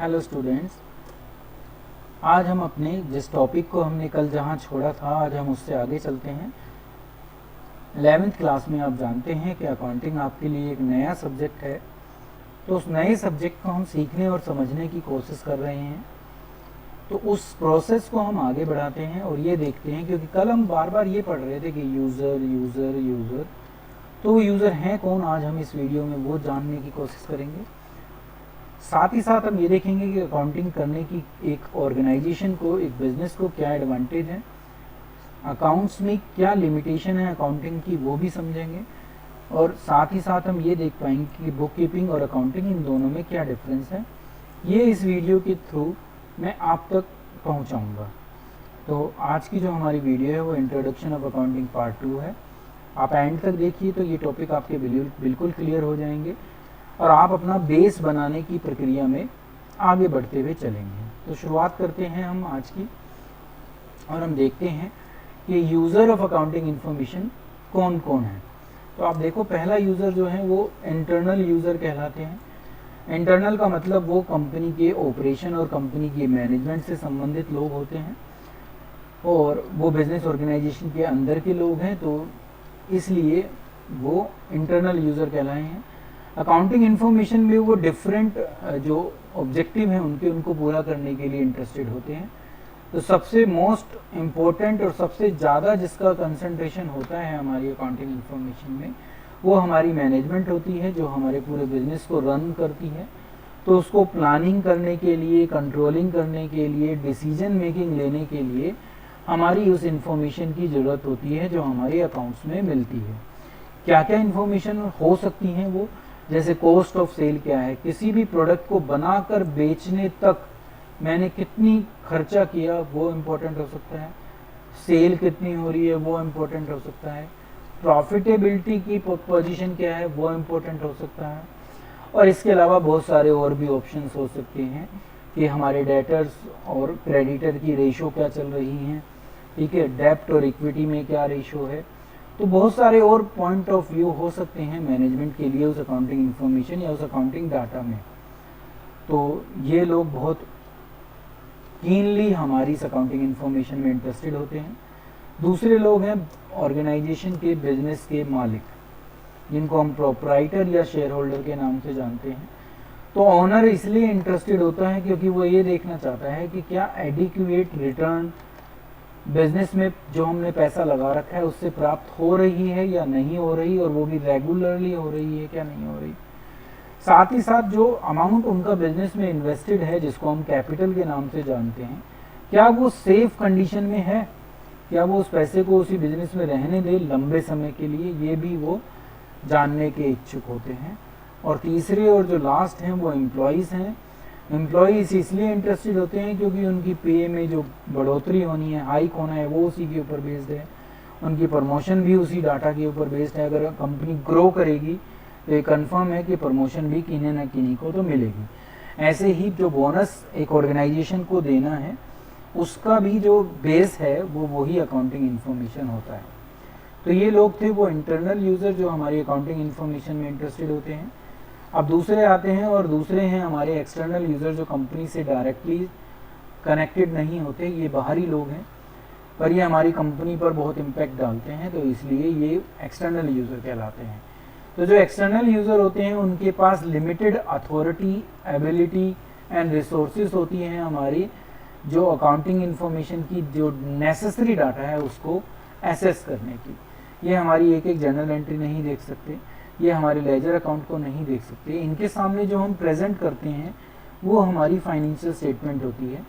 Hello students, आज हम अपने जिस टॉपिक को हमने कल जहाँ छोड़ा था आज हम उससे आगे चलते हैं। 11th क्लास में आप जानते हैं कि अकाउंटिंग आपके लिए एक नया सब्जेक्ट है, तो उस नए सब्जेक्ट को हम सीखने और समझने की कोशिश कर रहे हैं। तो उस प्रोसेस को हम आगे बढ़ाते हैं और ये देखते हैं, क्योंकि कल हम बार बार ये पढ़ रहे थे कि यूज़र यूज़र यूज़र, तो वो यूज़र हैं कौन, आज हम इस वीडियो में वो जानने की कोशिश करेंगे। साथ ही साथ हम ये देखेंगे कि अकाउंटिंग करने की एक ऑर्गेनाइजेशन को, एक बिजनेस को क्या एडवांटेज है, अकाउंट्स में क्या लिमिटेशन है अकाउंटिंग की, वो भी समझेंगे। और साथ ही साथ हम ये देख पाएंगे कि बुक कीपिंग और अकाउंटिंग इन दोनों में क्या डिफरेंस है। ये इस वीडियो के थ्रू मैं आप तक पहुंचाऊंगा। तो आज की जो हमारी वीडियो है वो इंट्रोडक्शन ऑफ अकाउंटिंग पार्ट 2 है। आप एंड तक देखिए तो ये टॉपिक आपके बिल्कुल क्लियर हो जाएंगे और आप अपना बेस बनाने की प्रक्रिया में आगे बढ़ते हुए चलेंगे। तो शुरुआत करते हैं हम आज की, और हम देखते हैं कि यूज़र ऑफ अकाउंटिंग इंफॉर्मेशन कौन कौन है। तो आप देखो, पहला यूज़र जो है वो इंटरनल यूज़र कहलाते हैं। इंटरनल का मतलब वो कंपनी के ऑपरेशन और कंपनी के मैनेजमेंट से संबंधित लोग होते हैं, और वो बिजनेस ऑर्गेनाइजेशन के अंदर के लोग हैं, तो इसलिए वो इंटरनल यूज़र कहलाए हैं। अकाउंटिंग इन्फॉर्मेशन में वो डिफरेंट जो ऑब्जेक्टिव हैं उनको पूरा करने के लिए इंटरेस्टेड होते हैं। तो सबसे मोस्ट इम्पोर्टेंट और सबसे ज़्यादा जिसका कंसंट्रेशन होता है हमारी अकाउंटिंग इन्फॉर्मेशन में, वो हमारी मैनेजमेंट होती है, जो हमारे पूरे बिजनेस को रन करती है। तो उसको प्लानिंग करने के लिए, कंट्रोलिंग करने के लिए, डिसीजन मेकिंग लेने के लिए हमारी उस इन्फॉर्मेशन की ज़रूरत होती है जो हमारे अकाउंट्स में मिलती है। क्या क्या इन्फॉर्मेशन हो सकती हैं वो, जैसे कॉस्ट ऑफ सेल क्या है, किसी भी प्रोडक्ट को बनाकर बेचने तक मैंने कितनी खर्चा किया वो इम्पोर्टेंट हो सकता है, सेल कितनी हो रही है वो इम्पोर्टेंट हो सकता है, प्रॉफिटेबिलिटी की पोजीशन क्या है वो इम्पोर्टेंट हो सकता है। और इसके अलावा बहुत सारे और भी ऑप्शंस हो सकते हैं कि हमारे डेटर्स और क्रेडिटर की रेशो क्या चल रही हैं, ठीक है, डेब्ट और इक्विटी में क्या रेशो है। तो बहुत सारे और पॉइंट ऑफ व्यू हो सकते हैं मैनेजमेंट के लिए उस अकाउंटिंग इन्फॉर्मेशन या उस अकाउंटिंग डाटा में। तो ये लोग बहुत कीनली हमारी इस अकाउंटिंग इन्फॉर्मेशन में इंटरेस्टेड होते हैं। दूसरे लोग हैं ऑर्गेनाइजेशन के, बिजनेस के मालिक, जिनको हम प्रोप्राइटर या शेयर होल्डर के नाम से जानते हैं। तो ऑनर इसलिए इंटरेस्टेड होता है क्योंकि वो ये देखना चाहता है कि क्या एडिक्वेट रिटर्न बिजनेस में जो हमने पैसा लगा रखा है उससे प्राप्त हो रही है या नहीं हो रही, और वो भी रेगुलरली हो रही है क्या नहीं हो रही। साथ ही साथ जो अमाउंट उनका बिजनेस में इन्वेस्टेड है, जिसको हम कैपिटल के नाम से जानते हैं, क्या वो सेफ कंडीशन में है, क्या वो उस पैसे को उसी बिजनेस में रहने दे लंबे समय के लिए, ये भी वो जानने के इच्छुक होते हैं। और तीसरे और जो लास्ट हैं वो एम्प्लॉयज़ हैं। एम्प्लॉयज़ इसलिए इंटरेस्टेड होते हैं क्योंकि उनकी पे में जो बढ़ोतरी होनी है, हाइक होना है, वो उसी के ऊपर बेस्ड है। उनकी प्रमोशन भी उसी डाटा के ऊपर बेस्ड है। अगर कंपनी ग्रो करेगी तो ये कंफर्म है कि प्रमोशन भी किन्हीं न किन्हीं को तो मिलेगी। ऐसे ही जो बोनस एक ऑर्गेनाइजेशन को देना है, उसका भी जो बेस है वो वही अकाउंटिंग इन्फॉर्मेशन होता है। तो ये लोग थे वो इंटरनल यूज़र जो हमारी अकाउंटिंग इन्फॉर्मेशन में इंटरेस्टेड होते हैं। अब दूसरे आते हैं, और दूसरे हैं हमारे एक्सटर्नल यूज़र, जो कंपनी से डायरेक्टली कनेक्टेड नहीं होते, ये बाहरी लोग हैं, पर ये हमारी कंपनी पर बहुत इम्पैक्ट डालते हैं, तो इसलिए ये एक्सटर्नल यूज़र कहलाते हैं। तो जो एक्सटर्नल यूज़र होते हैं उनके पास limited authority, ability and resources होती हैं हमारी जो अकाउंटिंग इन्फॉर्मेशन की जो नेसेसरी डाटा है उसको एसेस करने की। ये हमारी एक एक जर्नल एंट्री नहीं देख सकते, ये हमारे लेजर अकाउंट को नहीं देख सकते। इनके सामने जो हम प्रेजेंट करते हैं वो हमारी फाइनेंशियल स्टेटमेंट होती है।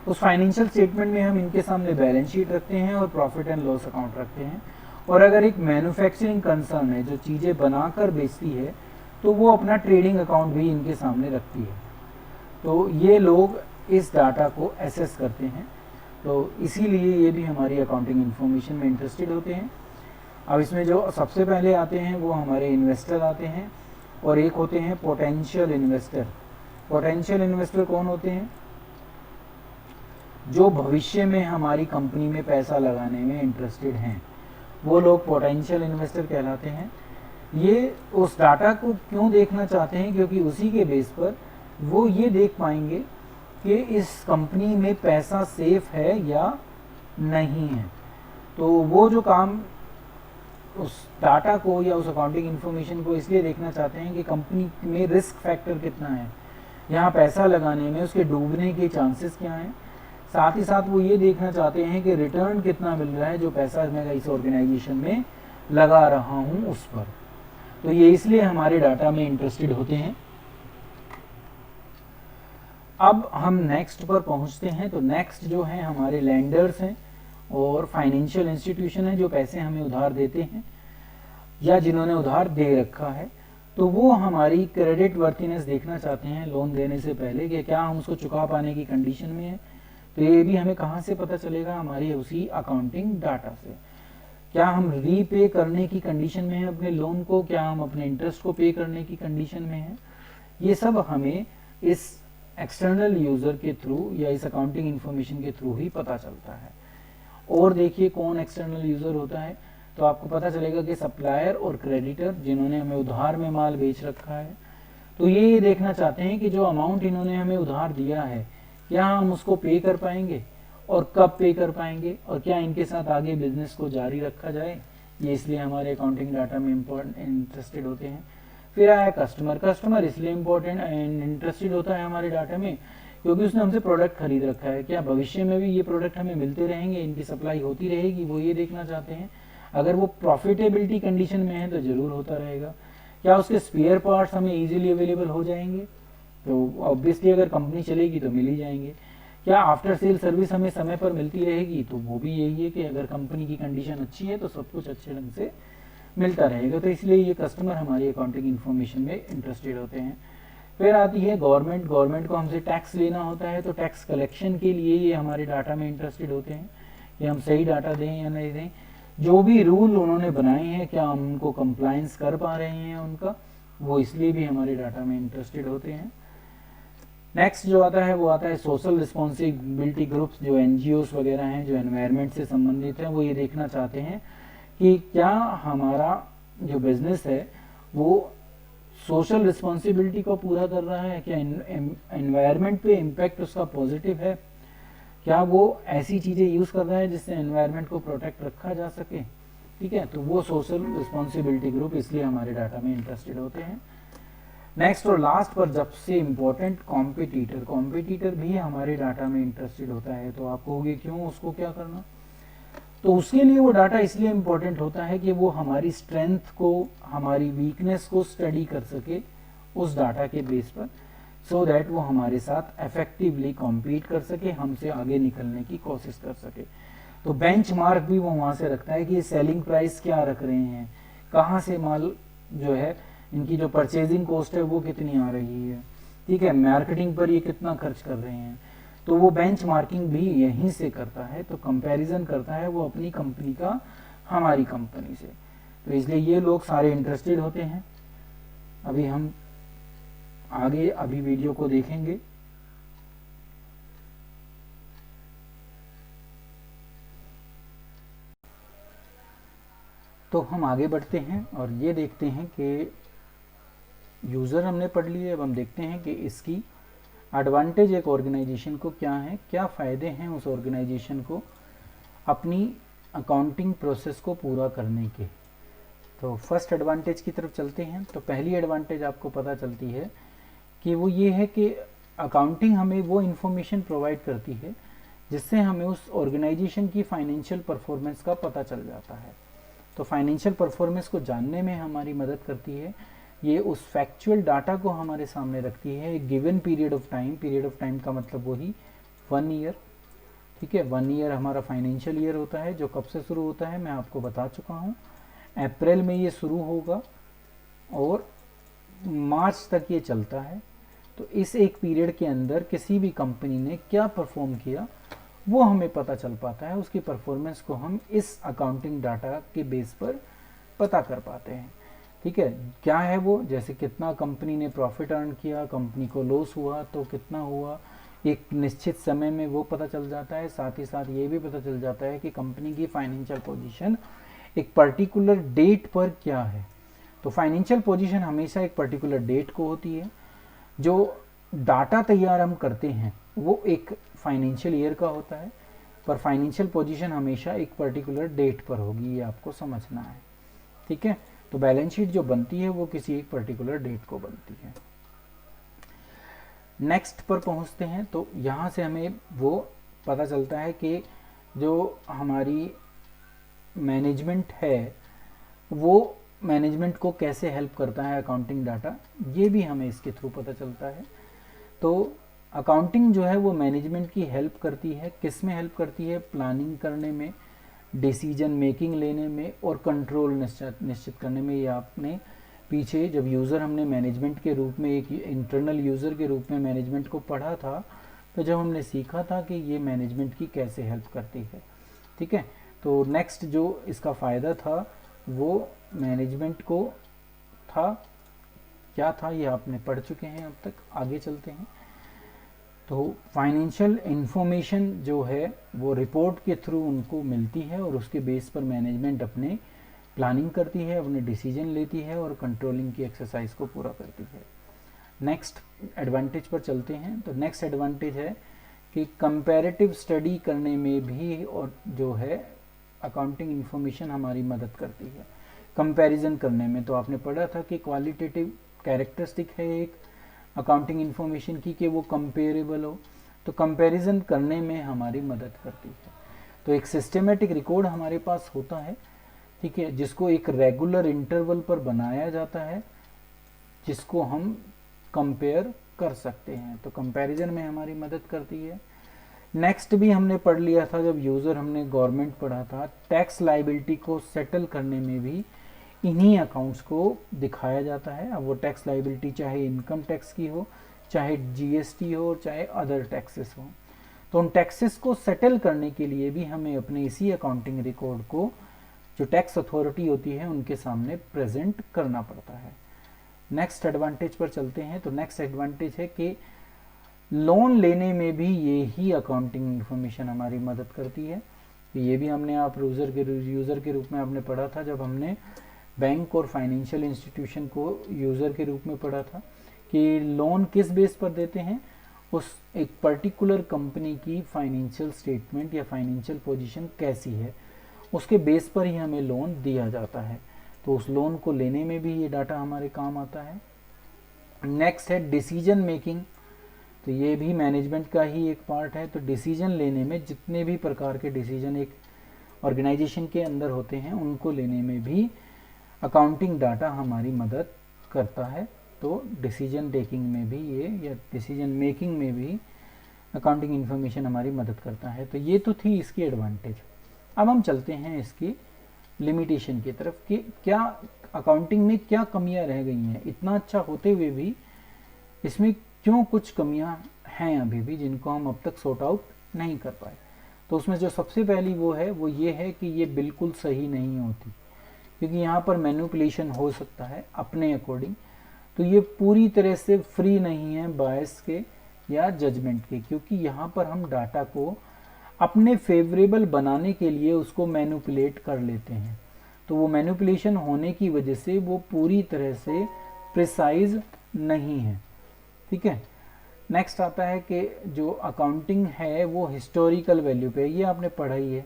उस फाइनेंशियल स्टेटमेंट में हम इनके सामने बैलेंस शीट रखते हैं और प्रॉफिट एंड लॉस अकाउंट रखते हैं। और अगर एक मैन्युफैक्चरिंग कंसर्न है जो चीज़ें बनाकर बेचती है, तो वो अपना ट्रेडिंग अकाउंट भी इनके सामने रखती है। तो ये लोग इस डाटा को एसेस करते हैं, तो इसीलिए ये भी हमारी अकाउंटिंग इन्फॉर्मेशन में इंटरेस्टेड होते हैं। अब इसमें जो सबसे पहले आते हैं वो हमारे इन्वेस्टर आते हैं, और एक होते हैं पोटेंशियल इन्वेस्टर। पोटेंशियल इन्वेस्टर कौन होते हैं? जो भविष्य में हमारी कंपनी में पैसा लगाने में इंटरेस्टेड हैं, वो लोग पोटेंशियल इन्वेस्टर कहलाते हैं। ये उस डाटा को क्यों देखना चाहते हैं? क्योंकि उसी के बेस पर वो ये देख पाएंगे कि इस कंपनी में पैसा सेफ है या नहीं है। तो वो जो काम उस डाटा को या उस अकाउंटिंग इन्फॉर्मेशन को इसलिए देखना चाहते हैं कि कंपनी में रिस्क फैक्टर कितना है, यहाँ पैसा लगाने में उसके डूबने के चांसेस क्या हैं। साथ ही साथ वो ये देखना चाहते हैं कि रिटर्न कितना मिल रहा है जो पैसा मैं इस ऑर्गेनाइजेशन में लगा रहा हूँ उस पर। तो ये इसलिए हमारे डाटा में इंटरेस्टेड होते हैं। अब हम नेक्स्ट पर पहुंचते हैं। तो नेक्स्ट जो है हमारे लैंडर्स हैं और फाइनेंशियल इंस्टीट्यूशन है जो पैसे हमें उधार देते हैं या जिन्होंने उधार दे रखा है। तो वो हमारी क्रेडिट वर्थीनेस देखना चाहते हैं लोन देने से पहले कि क्या हम उसको चुका पाने की कंडीशन में है। तो ये भी हमें कहाँ से पता चलेगा, हमारी उसी अकाउंटिंग डाटा से। क्या हम रीपे करने की कंडीशन में है अपने लोन को, क्या हम अपने इंटरेस्ट को पे करने की कंडीशन में है, ये सब हमें इस एक्सटर्नल यूजर के थ्रू या इस अकाउंटिंग इंफॉर्मेशन के थ्रू ही पता चलता है। और देखिए कौन एक्सटर्नल यूजर होता है, तो आपको पता चलेगा कि सप्लायर और क्रेडिटर जिन्होंने हमें उधार में माल बेच रखा है। तो ये देखना चाहते हैं कि जो अमाउंट इन्होंने हमें उधार दिया है क्या हम उसको पे कर पाएंगे और कब पे कर पाएंगे, और क्या इनके साथ आगे बिजनेस को जारी रखा जाए। ये इसलिए हमारे अकाउंटिंग डाटा में इंटरेस्टेड होते हैं। फिर आया कस्टमर। कस्टमर इसलिए इम्पोर्टेंट एंड इंटरेस्टेड होता है हमारे डाटा में क्योंकि उसने हमसे प्रोडक्ट खरीद रखा है। क्या भविष्य में भी ये प्रोडक्ट हमें मिलते रहेंगे, इनकी सप्लाई होती रहेगी, वो ये देखना चाहते हैं। अगर वो प्रॉफिटेबिलिटी कंडीशन में है तो जरूर होता रहेगा। क्या उसके स्पेयर पार्ट्स हमें इजीली अवेलेबल हो जाएंगे, तो ऑब्वियसली अगर कंपनी चलेगी तो मिल ही जाएंगे। क्या आफ्टर सेल सर्विस हमें समय पर मिलती रहेगी, तो वो भी यही है कि अगर कंपनी की कंडीशन अच्छी है तो सब कुछ अच्छे ढंग से मिलता रहेगा। तो इसलिए ये कस्टमर हमारी अकाउंटिंग इन्फॉर्मेशन में इंटरेस्टेड होते हैं। फिर आती है गवर्नमेंट। गवर्नमेंट को हमसे टैक्स लेना होता है, तो टैक्स कलेक्शन के लिए ये हमारे डाटा में इंटरेस्टेड होते हैं कि हम सही डाटा दें या नहीं दें। जो भी रूल उन्होंने बनाए हैं क्या हम उनको कंप्लायंस कर पा रहे हैं उनका, वो इसलिए भी हमारे डाटा में इंटरेस्टेड होते हैं। नेक्स्ट जो आता है वो आता है सोशल रिस्पॉन्सिबिलिटी ग्रुप्स, जो एनजीओस वगैरह हैं जो एनवायरनमेंट से संबंधित हैं। वो ये देखना चाहते हैं कि क्या हमारा जो बिजनेस है वो सोशल रिस्पॉन्सिबिलिटी को पूरा कर रहा है, क्या एनवायरनमेंट पे इम्पैक्ट उसका पॉजिटिव है, क्या वो ऐसी चीज़ें यूज़ कर रहा है जिससे एनवायरनमेंट को प्रोटेक्ट रखा जा सके। ठीक है, तो वो सोशल रिस्पॉन्सिबिलिटी ग्रुप इसलिए हमारे डाटा में इंटरेस्टेड होते हैं। नेक्स्ट और लास्ट पर सबसे इम्पोर्टेंट कॉम्पिटिटर। कॉम्पिटिटर भी हमारे डाटा में इंटरेस्टेड होता है। तो आप कहोगे क्यों, उसको क्या करना, तो उसके लिए वो डाटा इसलिए इम्पोर्टेंट होता है कि वो हमारी स्ट्रेंथ को, हमारी वीकनेस को स्टडी कर सके उस डाटा के बेस पर, सो दैट वो हमारे साथ इफेक्टिवली कॉम्पीट कर सके, हमसे आगे निकलने की कोशिश कर सके। तो बेंचमार्क भी वो वहाँ से रखता है कि सेलिंग प्राइस क्या रख रहे हैं, कहाँ से माल जो है, इनकी जो परचेजिंग कॉस्ट है वो कितनी आ रही है, ठीक है, मार्केटिंग पर ये कितना खर्च कर रहे हैं। तो वो बेंचमार्किंग भी यहीं से करता है, तो कंपैरिजन करता है वो अपनी कंपनी का हमारी कंपनी से। तो इसलिए ये लोग सारे इंटरेस्टेड होते हैं। अभी हम आगे अभी वीडियो को देखेंगे। तो हम आगे बढ़ते हैं और ये देखते हैं कि यूज़र हमने पढ़ लिए। अब हम देखते हैं कि इसकी एडवांटेज एक ऑर्गेनाइजेशन को क्या है, क्या फ़ायदे हैं उस ऑर्गेनाइजेशन को अपनी अकाउंटिंग प्रोसेस को पूरा करने के। तो फर्स्ट एडवांटेज की तरफ चलते हैं। तो पहली एडवांटेज आपको पता चलती है कि वो ये है कि अकाउंटिंग हमें वो इन्फॉर्मेशन प्रोवाइड करती है जिससे हमें उस ऑर्गेनाइजेशन की फाइनेंशियल परफॉर्मेंस का पता चल जाता है। तो फाइनेंशियल परफॉर्मेंस को जानने में हमारी मदद करती है। ये उस फैक्चुअल डाटा को हमारे सामने रखती है एक given period of time. Period of time का मतलब वही 1 ईयर, ठीक है। 1 ईयर हमारा फाइनेंशियल ईयर होता है जो कब से शुरू होता है मैं आपको बता चुका हूँ। अप्रैल में ये शुरू होगा और मार्च तक ये चलता है। तो इस एक पीरियड के अंदर किसी भी कंपनी ने क्या परफॉर्म किया वो हमें पता चल पाता है। उसकी परफॉर्मेंस को हम इस अकाउंटिंग डाटा के बेस पर पता कर पाते हैं, ठीक है। क्या है वो, जैसे कितना कंपनी ने प्रॉफिट अर्न किया, कंपनी को लॉस हुआ तो कितना हुआ, एक निश्चित समय में वो पता चल जाता है। साथ ही साथ ये भी पता चल जाता है कि कंपनी की फाइनेंशियल पोजीशन एक पर्टिकुलर डेट पर क्या है। तो फाइनेंशियल पोजीशन हमेशा एक पर्टिकुलर डेट को होती है। जो डाटा तैयार हम करते हैं वो एक फाइनेंशियल ईयर का होता है, पर फाइनेंशियल पोजीशन हमेशा एक पर्टिकुलर डेट पर होगी, ये आपको समझना है। ठीक है, तो बैलेंस शीट जो बनती है वो किसी एक पर्टिकुलर डेट को बनती है। नेक्स्ट पर पहुंचते हैं, तो यहाँ से हमें वो पता चलता है कि जो हमारी मैनेजमेंट है वो मैनेजमेंट को कैसे हेल्प करता है अकाउंटिंग डाटा, ये भी हमें इसके थ्रू पता चलता है। तो अकाउंटिंग जो है वो मैनेजमेंट की हेल्प करती है, किस में हेल्प करती है? प्लानिंग करने में, डिसीजन मेकिंग लेने में और कंट्रोल निश्चित करने में। ये आपने पीछे जब यूज़र हमने मैनेजमेंट के रूप में, एक इंटरनल यूज़र के रूप में मैनेजमेंट को पढ़ा था, तो जब हमने सीखा था कि ये मैनेजमेंट की कैसे हेल्प करती है। ठीक है, तो नेक्स्ट जो इसका फ़ायदा था वो मैनेजमेंट को था, क्या था ये आपने पढ़ चुके हैं अब तक। आगे चलते हैं, तो फाइनेंशियल इंफॉर्मेशन जो है वो रिपोर्ट के थ्रू उनको मिलती है और उसके बेस पर मैनेजमेंट अपने प्लानिंग करती है, अपने डिसीजन लेती है और कंट्रोलिंग की एक्सरसाइज को पूरा करती है। नेक्स्ट एडवांटेज पर चलते हैं, तो नेक्स्ट एडवांटेज है कि कंपैरेटिव स्टडी करने में भी और जो है अकाउंटिंग इंफॉर्मेशन हमारी मदद करती है कंपैरिजन करने में। तो आपने पढ़ा था कि क्वालिटेटिव कैरेक्टरिस्टिक है एक अकाउंटिंग इंफॉर्मेशन की कि वो कंपेरेबल हो, तो कंपैरिजन करने में हमारी मदद करती है। तो एक सिस्टमेटिक रिकॉर्ड हमारे पास होता है, ठीक है, जिसको एक रेगुलर इंटरवल पर बनाया जाता है, जिसको हम कंपेयर कर सकते हैं, तो कंपैरिजन में हमारी मदद करती है। नेक्स्ट भी हमने पढ़ लिया था जब यूज़र हमने गवर्नमेंट पढ़ा था, टैक्स लाइबिलिटी को सेटल करने में भी इन्हीं अकाउंट्स को दिखाया जाता है। अब वो टैक्स लाइबिलिटी चाहे इनकम टैक्स की हो, चाहे जीएसटी हो, चाहे अदर टैक्सेस हो, तो उन टैक्सेस को सेटल करने के लिए भी हमें अपने इसी अकाउंटिंग रिकॉर्ड को जो टैक्स अथॉरिटी होती है उनके सामने प्रेजेंट करना पड़ता है। नेक्स्ट एडवांटेज पर चलते हैं, तो नेक्स्ट एडवांटेज है कि लोन लेने में भी ये ही अकाउंटिंग इंफॉर्मेशन हमारी मदद करती है। तो ये भी हमने आप यूज़र के रूप में आपने पढ़ा था जब हमने बैंक और फाइनेंशियल इंस्टीट्यूशन को यूज़र के रूप में पढ़ा था कि लोन किस बेस पर देते हैं, उस एक पर्टिकुलर कंपनी की फाइनेंशियल स्टेटमेंट या फाइनेंशियल पोजीशन कैसी है उसके बेस पर ही हमें लोन दिया जाता है। तो उस लोन को लेने में भी ये डाटा हमारे काम आता है। नेक्स्ट है डिसीजन मेकिंग, तो ये भी मैनेजमेंट का ही एक पार्ट है। तो डिसीजन लेने में जितने भी प्रकार के डिसीजन एक ऑर्गेनाइजेशन के अंदर होते हैं उनको लेने में भी अकाउंटिंग डाटा हमारी मदद करता है। तो डिसीजन टेकिंग में भी ये या डिसीजन मेकिंग में भी अकाउंटिंग इन्फॉर्मेशन हमारी मदद करता है। तो ये तो थी इसकी एडवांटेज। अब हम चलते हैं इसकी लिमिटेशन की तरफ कि क्या अकाउंटिंग में क्या कमियां रह गई हैं, इतना अच्छा होते हुए भी इसमें क्यों कुछ कमियां हैं अभी भी जिनको हम अब तक सॉर्ट आउट नहीं कर पाए। तो उसमें जो सबसे पहली वो ये है कि ये बिल्कुल सही नहीं होती, क्योंकि यहाँ पर मैनिपुलेशन हो सकता है अपने अकॉर्डिंग। तो ये पूरी तरह से फ्री नहीं है बायस के या जजमेंट के, क्योंकि यहाँ पर हम डाटा को अपने फेवरेबल बनाने के लिए उसको मैनिपुलेट कर लेते हैं। तो वो मैनिपुलेशन होने की वजह से वो पूरी तरह से प्रिसाइज नहीं है। ठीक है, नेक्स्ट आता है कि जो अकाउंटिंग है वो हिस्टोरिकल वैल्यू पे, ये आपने पढ़ा ही है,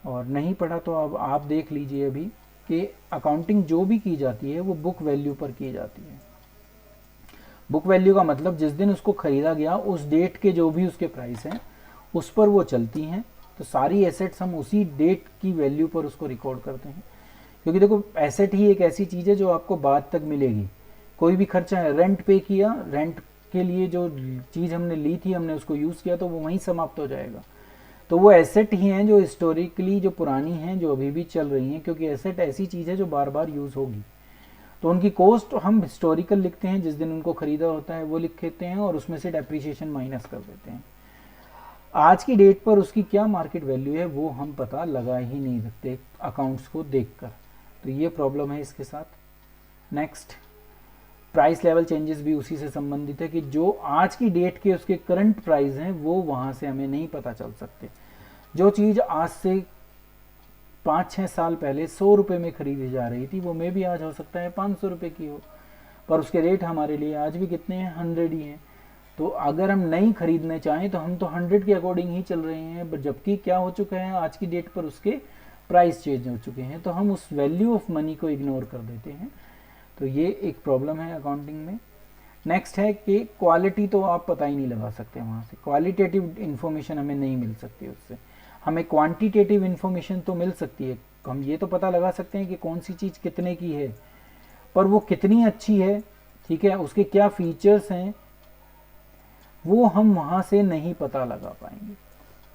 और नहीं पढ़ा तो अब आप देख लीजिए अभी कि अकाउंटिंग जो भी की जाती है वो बुक वैल्यू पर की जाती है। बुक वैल्यू का मतलब जिस दिन उसको खरीदा गया उस डेट के जो भी उसके प्राइस हैं उस पर वो चलती हैं। तो सारी एसेट्स हम उसी डेट की वैल्यू पर उसको रिकॉर्ड करते हैं, क्योंकि देखो एसेट ही एक ऐसी चीज़ है जो आपको बाद तक मिलेगी। कोई भी खर्चा है, रेंट पे किया, रेंट के लिए जो चीज़ हमने ली थी हमने उसको यूज़ किया तो वो वहीं समाप्त हो जाएगा। तो वो एसेट ही हैं जो हिस्टोरिकली जो पुरानी हैं जो अभी भी चल रही हैं, क्योंकि एसेट ऐसी चीज़ है जो बार बार यूज़ होगी। तो उनकी कॉस्ट हम हिस्टोरिकल लिखते हैं, जिस दिन उनको खरीदा होता है वो लिख देते हैं और उसमें से डेप्रिसिएशन माइनस कर देते हैं। आज की डेट पर उसकी क्या मार्केट वैल्यू है वो हम पता लगा ही नहीं सकते अकाउंट्स को देखकर। तो ये प्रॉब्लम है इसके साथ। नेक्स्ट, प्राइस लेवल चेंजेस भी उसी से संबंधित है कि जो आज की डेट के उसके करंट प्राइस हैं वो वहाँ से हमें नहीं पता चल सकते। जो चीज़ आज से 5-6 साल पहले 100 रुपये में खरीदी जा रही थी वो मे भी आज हो सकता है 500 रुपये की हो, पर उसके रेट हमारे लिए आज भी कितने हैं, 100 ही हैं। तो अगर हम नहीं खरीदने चाहें तो हम तो 100 के अकॉर्डिंग ही चल रहे हैं, बट जबकि क्या हो चुका है आज की डेट पर उसके प्राइस चेंज हो चुके हैं, तो हम उस वैल्यू ऑफ मनी को इग्नोर कर देते हैं। तो ये एक प्रॉब्लम है अकाउंटिंग में। नेक्स्ट है कि क्वालिटी तो आप पता ही नहीं लगा सकते, वहाँ से क्वालिटेटिव इन्फॉर्मेशन हमें नहीं मिल सकती उससे। हमें क्वांटिटेटिव इन्फॉर्मेशन तो मिल सकती है, हम ये तो पता लगा सकते हैं कि कौन सी चीज़ कितने की है, पर वो कितनी अच्छी है, ठीक है, उसके क्या फीचर्स हैं, वो हम वहाँ से नहीं पता लगा पाएंगे।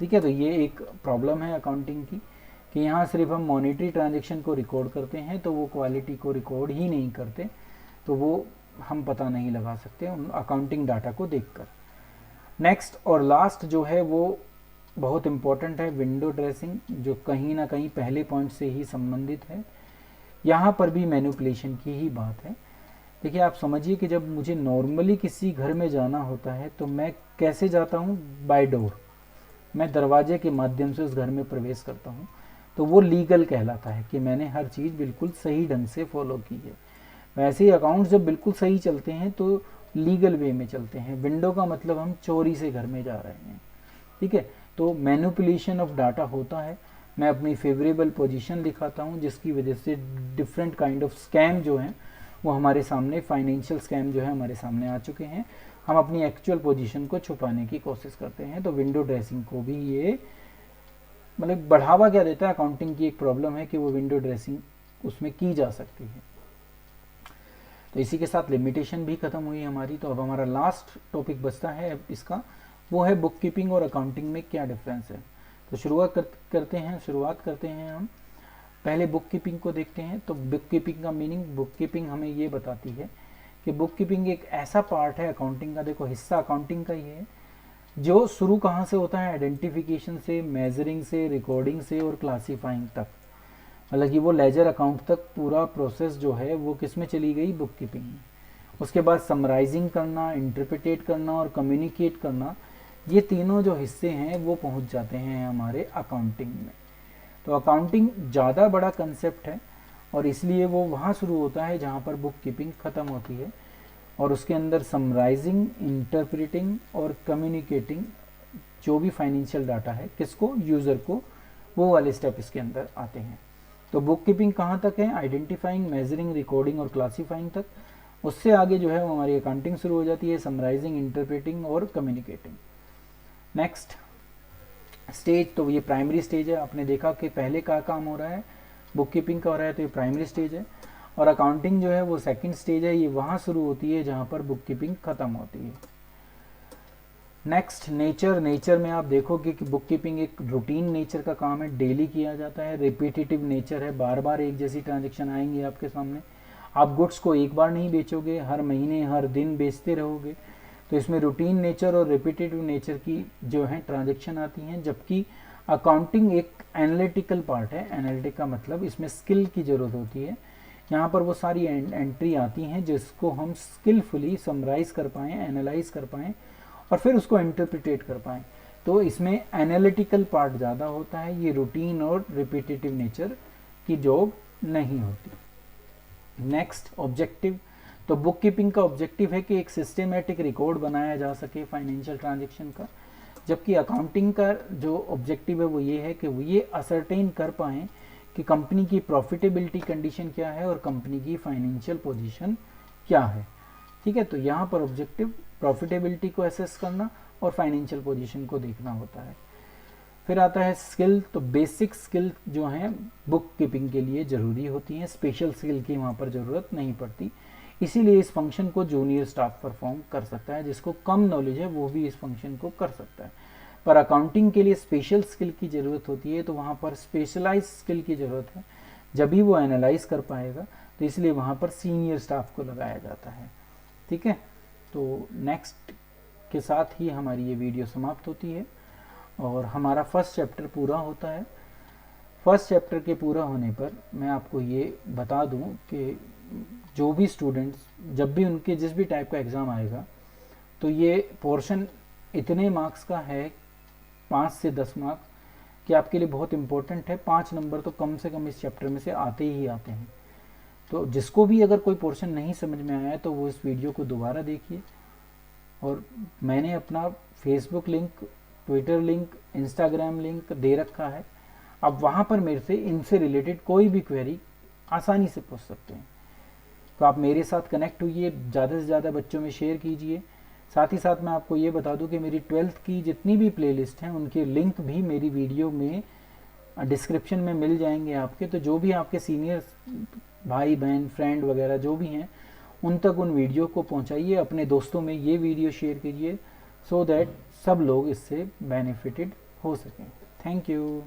ठीक है, तो ये एक प्रॉब्लम है अकाउंटिंग की कि यहाँ सिर्फ हम मॉनेटरी ट्रांजेक्शन को रिकॉर्ड करते हैं, तो वो क्वालिटी को रिकॉर्ड ही नहीं करते, तो वो हम पता नहीं लगा सकते उन अकाउंटिंग डाटा को देखकर। नेक्स्ट और लास्ट जो है वो बहुत इम्पॉर्टेंट है, विंडो ड्रेसिंग, जो कहीं ना कहीं पहले पॉइंट से ही संबंधित है। यहाँ पर भी मैनिपुलेशन की ही बात है। देखिए आप समझिए कि जब मुझे नॉर्मली किसी घर में जाना होता है तो मैं कैसे जाता हूँ, बाय डोर, मैं दरवाजे के माध्यम से उस घर में प्रवेश करता हूँ, तो वो लीगल कहलाता है कि मैंने हर चीज़ बिल्कुल सही ढंग से फॉलो की है। वैसे ही अकाउंट्स जब बिल्कुल सही चलते हैं तो लीगल वे में चलते हैं। विंडो का मतलब हम चोरी से घर में जा रहे हैं, ठीक है। तो मैनिपुलेशन ऑफ डाटा होता है, मैं अपनी फेवरेबल पोजीशन दिखाता हूँ जिसकी वजह से डिफरेंट काइंड ऑफ स्कैम जो हैं वो हमारे सामने, फाइनेंशियल स्कैम जो है हमारे सामने आ चुके हैं। हम अपनी एक्चुअल पोजीशन को छुपाने की कोशिश करते हैं। तो विंडो ड्रेसिंग को भी ये मतलब बढ़ावा क्या देता है, अकाउंटिंग की एक प्रॉब्लम है कि वो विंडो ड्रेसिंग उसमें की जा सकती है। तो इसी के साथ लिमिटेशन भी खत्म हुई हमारी। तो अब हमारा लास्ट टॉपिक बचता है इसका, वो है बुक कीपिंग और अकाउंटिंग में क्या डिफरेंस है। तो शुरुआत करते हैं हम पहले बुक कीपिंग को देखते हैं। तो बुक कीपिंग का मीनिंग, बुक कीपिंग हमें ये बताती है कि बुक कीपिंग एक ऐसा पार्ट है अकाउंटिंग का, देखो हिस्सा अकाउंटिंग का ही है, जो शुरू कहाँ से होता है, आइडेंटिफिकेशन से, मेजरिंग से, रिकॉर्डिंग से और क्लासीफाइंग तक। मतलब कि वो लेजर अकाउंट तक पूरा प्रोसेस जो है वो किस में चली गई, बुक कीपिंग में। उसके बाद समराइजिंग करना, इंटरप्रिटेट करना और कम्युनिकेट करना, ये तीनों जो हिस्से हैं वो पहुंच जाते हैं हमारे अकाउंटिंग में। तो अकाउंटिंग ज़्यादा बड़ा कंसेप्ट है और इसलिए वो वहाँ शुरू होता है जहाँ पर बुक कीपिंग ख़त्म होती है, और उसके अंदर समराइजिंग, इंटरप्रिटिंग और कम्युनिकेटिंग जो भी फाइनेंशियल डाटा है किसको, यूज़र को, वो वाले स्टेप इसके अंदर आते हैं। तो बुक कीपिंग कहाँ तक है, आइडेंटिफाइंग, मेजरिंग, रिकॉर्डिंग और क्लासीफाइंग तक। उससे आगे जो है वो हमारी अकाउंटिंग शुरू हो जाती है, समराइजिंग, इंटरप्रेटिंग और कम्युनिकेटिंग। नेक्स्ट स्टेज, तो ये प्राइमरी स्टेज है। आपने देखा कि पहले क्या काम हो रहा है, बुक कीपिंग का हो रहा है, तो ये प्राइमरी स्टेज है। और अकाउंटिंग जो है वो सेकंड स्टेज है, ये वहाँ शुरू होती है जहाँ पर बुक कीपिंग ख़त्म होती है। नेक्स्ट नेचर में आप देखोगे कि बुक कीपिंग एक रूटीन नेचर का काम है, डेली किया जाता है, रिपीटेटिव नेचर है, बार बार एक जैसी ट्रांजेक्शन आएंगी आपके सामने। आप गुड्स को एक बार नहीं बेचोगे, हर महीने हर दिन बेचते रहोगे। तो इसमें रूटीन नेचर और रिपीटेटिव नेचर की जो है ट्रांजेक्शन आती हैं। जबकि अकाउंटिंग एक एनालिटिकल पार्ट है, एनालिटिक का मतलब इसमें स्किल की ज़रूरत होती है। यहाँ पर वो सारी एंट्री आती हैं जिसको हम स्किलफुली समराइज कर पाएँ, एनालाइज कर पाएँ और फिर उसको इंटरप्रिटेट कर पाएँ। तो इसमें एनालिटिकल पार्ट ज़्यादा होता है, ये रूटीन और रिपीटेटिव नेचर की जॉब नहीं होती। नेक्स्ट ऑब्जेक्टिव, तो बुक कीपिंग का ऑब्जेक्टिव है कि एक सिस्टमेटिक रिकॉर्ड बनाया जा सके फाइनेंशियल ट्रांजैक्शन का, जबकि अकाउंटिंग का जो ऑब्जेक्टिव है वो ये है कि वो ये असरटेन कर पाएँ कि कंपनी की प्रॉफिटेबिलिटी कंडीशन क्या है और कंपनी की फाइनेंशियल पोजीशन क्या है। ठीक है, तो यहाँ पर ऑब्जेक्टिव प्रॉफिटेबिलिटी को एसेस करना और फाइनेंशियल पोजीशन को देखना होता है। फिर आता है स्किल, तो बेसिक स्किल जो हैं बुक कीपिंग के लिए ज़रूरी होती हैं, स्पेशल स्किल की वहाँ पर ज़रूरत नहीं पड़ती। इसीलिए इस फंक्शन को जूनियर स्टाफ परफॉर्म कर सकता है, जिसको कम नॉलेज है वो भी इस फंक्शन को कर सकता है। पर अकाउंटिंग के लिए स्पेशल स्किल की ज़रूरत होती है, तो वहाँ पर स्पेशलाइज स्किल की ज़रूरत है, जब भी वो एनालाइज कर पाएगा, तो इसलिए वहाँ पर सीनियर स्टाफ को लगाया जाता है। ठीक है, तो नेक्स्ट के साथ ही हमारी ये वीडियो समाप्त होती है और हमारा फर्स्ट चैप्टर पूरा होता है। फर्स्ट चैप्टर के पूरा होने पर मैं आपको ये बता दूं कि जो भी स्टूडेंट्स, जब भी उनके जिस भी टाइप का एग्ज़ाम आएगा, तो ये पोर्शन इतने मार्क्स का है, 5 से 10 मार्क्स, कि आपके लिए बहुत इम्पोर्टेंट है। 5 नंबर तो कम से कम इस चैप्टर में से आते ही आते हैं। तो जिसको भी अगर कोई पोर्शन नहीं समझ में आया है तो वो इस वीडियो को दोबारा देखिए और मैंने अपना Facebook link, Twitter link, Instagram link दे रखा है। आप वहाँ पर मेरे से इनसे रिलेटेड कोई भी क्वेरी आसानी से पूछ सकते हैं। तो आप मेरे साथ कनेक्ट होइए, ज़्यादा से ज़्यादा बच्चों में शेयर कीजिए। साथ ही साथ मैं आपको ये बता दूं कि मेरी 12th की जितनी भी प्लेलिस्ट हैं उनके लिंक भी मेरी वीडियो में डिस्क्रिप्शन में मिल जाएंगे आपके। तो जो भी आपके सीनियर भाई बहन फ्रेंड वगैरह जो भी हैं उन तक उन वीडियो को पहुंचाइए, अपने दोस्तों में ये वीडियो शेयर कीजिए, सो दैट सब लोग इससे बेनिफिटेड हो सकें। Thank you.